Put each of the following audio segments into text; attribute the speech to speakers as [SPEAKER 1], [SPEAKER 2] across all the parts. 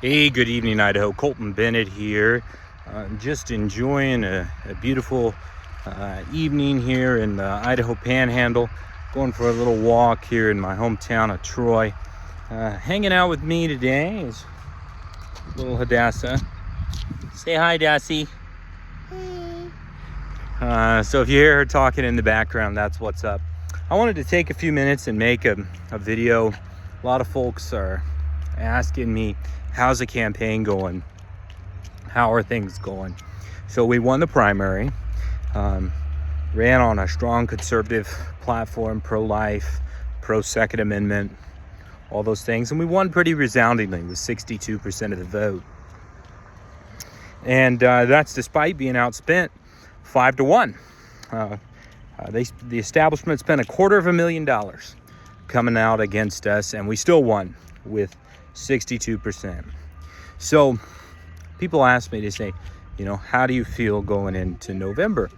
[SPEAKER 1] Hey, good evening, Idaho. Colton Bennett here. Just enjoying a beautiful evening here in the Idaho Panhandle. Going for a little walk here in my hometown of Troy. Hanging out with me today is little Hadassah. Say hi, Dassy. So if you hear her talking in the background, that's what's up. I wanted to take a few minutes and make a video. A lot of folks are asking me, how's the campaign going? How are things going? So we won the primary, ran on a strong conservative platform, pro-life, pro-Second Amendment, all those things. And we won pretty resoundingly with 62% of the vote. And that's despite being outspent 5-1. The establishment spent $250,000 coming out against us, and we still won with 62%. So people ask me to say, how do you feel going into November?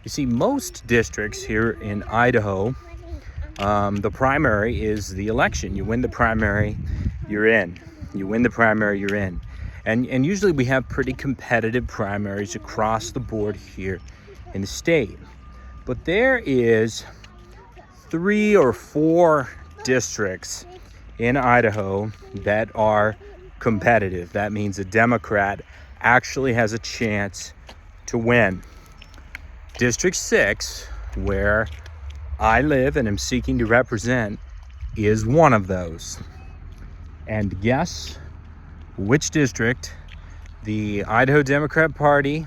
[SPEAKER 1] You see, most districts here in Idaho, the primary is the election. You win the primary, you're in. You win the primary, you're in. And usually we have pretty competitive primaries across the board here in the state. But there is 3 or 4 districts in Idaho that are competitive. That means a Democrat actually has a chance to win. District 6, where I live and am seeking to represent, is one of those. And guess which district the Idaho Democrat Party,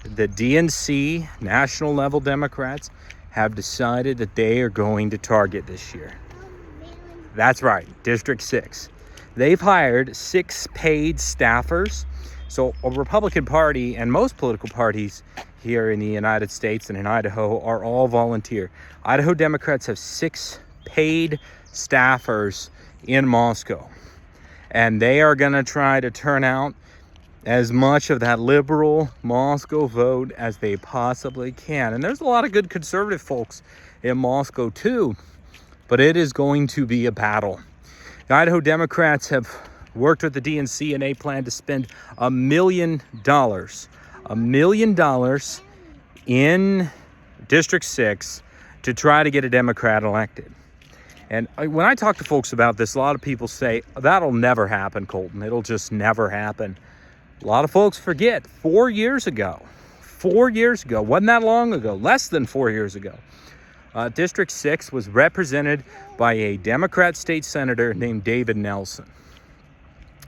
[SPEAKER 1] the DNC, national level Democrats, have decided that they are going to target this year. That's right, District 6. They've hired 6 paid staffers. So a Republican Party and most political parties here in the United States and in Idaho are all volunteer. Idaho Democrats have 6 paid staffers in Moscow. And they are going to try to turn out as much of that liberal Moscow vote as they possibly can. And there's a lot of good conservative folks in Moscow too, but it is going to be a battle. The Idaho Democrats have worked with the DNC and they plan to spend $1 million in District 6 to try to get a Democrat elected. And when I talk to folks about this, a lot of people say, that'll never happen, Colton. It'll just never happen. A lot of folks forget 4 years ago, wasn't that long ago, less than 4 years ago, District 6 was represented by a Democrat state senator named David Nelson.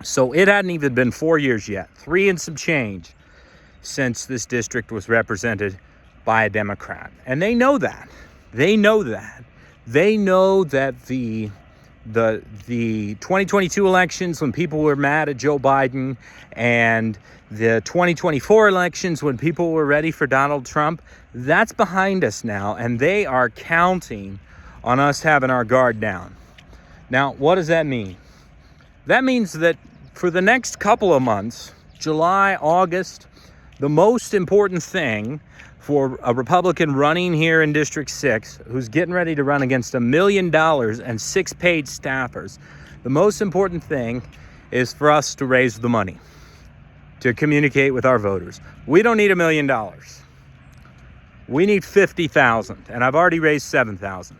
[SPEAKER 1] So it hadn't even been 4 years yet, 3 and some change, since this district was represented by a Democrat. And they know that. They know that the 2022 elections, when people were mad at Joe Biden, and the 2024 elections when people were ready for Donald Trump, that's behind us now, and they are counting on us having our guard down. Now, what does that mean? That means that for the next couple of months, July, August, the most important thing for a Republican running here in District 6, who's getting ready to run against $1 million and 6 paid staffers, the most important thing is for us to raise the money to communicate with our voters. We don't need $1 million. We need $50,000, and I've already raised $7,000.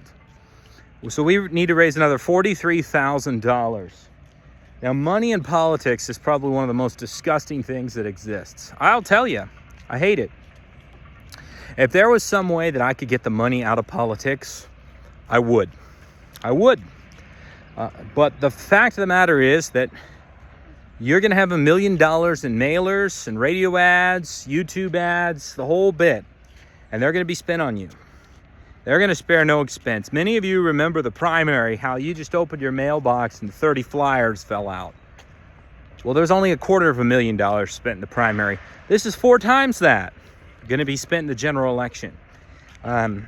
[SPEAKER 1] So we need to raise another $43,000. Now, money in politics is probably one of the most disgusting things that exists. I'll tell you, I hate it. If there was some way that I could get the money out of politics, I would. But the fact of the matter is that you're going to have $1 million in mailers and radio ads, YouTube ads, the whole bit. And they're going to be spent on you. They're going to spare no expense. Many of you remember the primary, how you just opened your mailbox and 30 flyers fell out. Well, there's only $250,000 spent in the primary. This is 4 times that going to be spent in the general election. And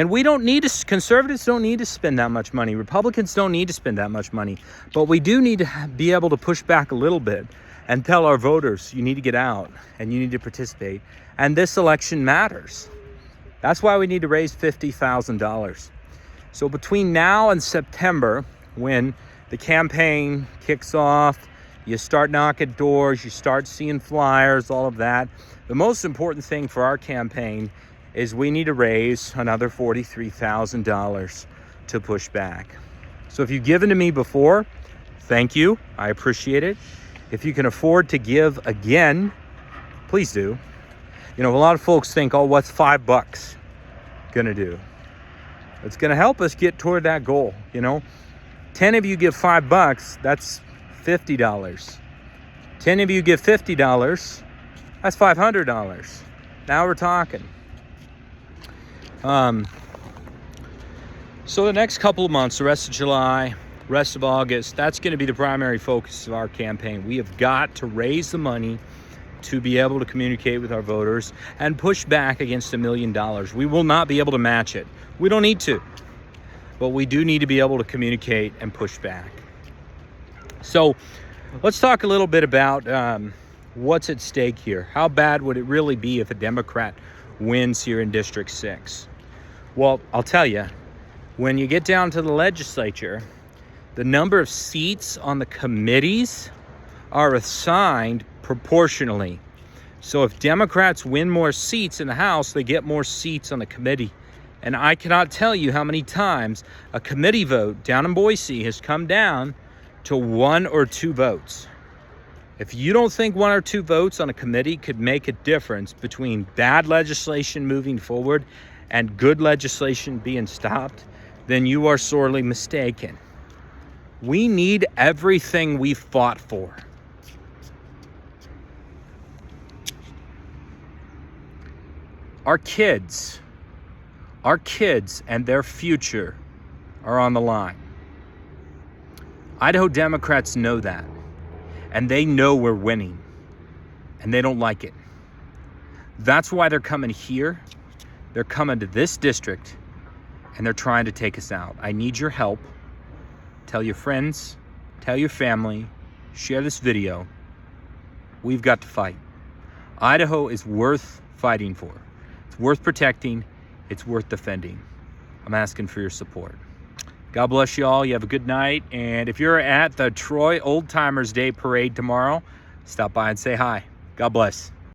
[SPEAKER 1] we don't need to, conservatives don't need to spend that much money. Republicans don't need to spend that much money. But we do need to be able to push back a little bit and tell our voters, you need to get out and you need to participate. And this election matters. That's why we need to raise $50,000. So between now and September, when the campaign kicks off, you start knocking doors, you start seeing flyers, all of that. The most important thing for our campaign is we need to raise another $43,000 to push back. So if you've given to me before, thank you. I appreciate it. If you can afford to give again, please do. You know, a lot of folks think, oh, what's $5 gonna do? It's gonna help us get toward that goal, you know? 10 of you give $5, that's $50. 10 of you give $50, that's $500. Now we're talking. So the next couple of months, the rest of July, rest of August, that's going to be the primary focus of our campaign. We have got to raise the money to be able to communicate with our voters and push back against $1 million. We will not be able to match it. We don't need to, but we do need to be able to communicate and push back. So let's talk a little bit about what's at stake here. How bad would it really be if a Democrat wins here in District 6? Well, I'll tell you, when you get down to the legislature, the number of seats on the committees are assigned proportionally. So if Democrats win more seats in the House, they get more seats on the committee. And I cannot tell you how many times a committee vote down in Boise has come down to 1 or 2 votes. If you don't think 1 or 2 votes on a committee could make a difference between bad legislation moving forward and good legislation being stopped, then you are sorely mistaken. We need everything we fought for. Our kids and their future are on the line. Idaho Democrats know that, and they know we're winning, and they don't like it. That's why they're coming here. They're coming to this district, and they're trying to take us out. I need your help. Tell your friends, tell your family, share this video. We've got to fight. Idaho is worth fighting for. It's worth protecting. It's worth defending. I'm asking for your support. God bless you all. You have a good night. And if you're at the Troy Old Timers Day Parade tomorrow, stop by and say hi. God bless.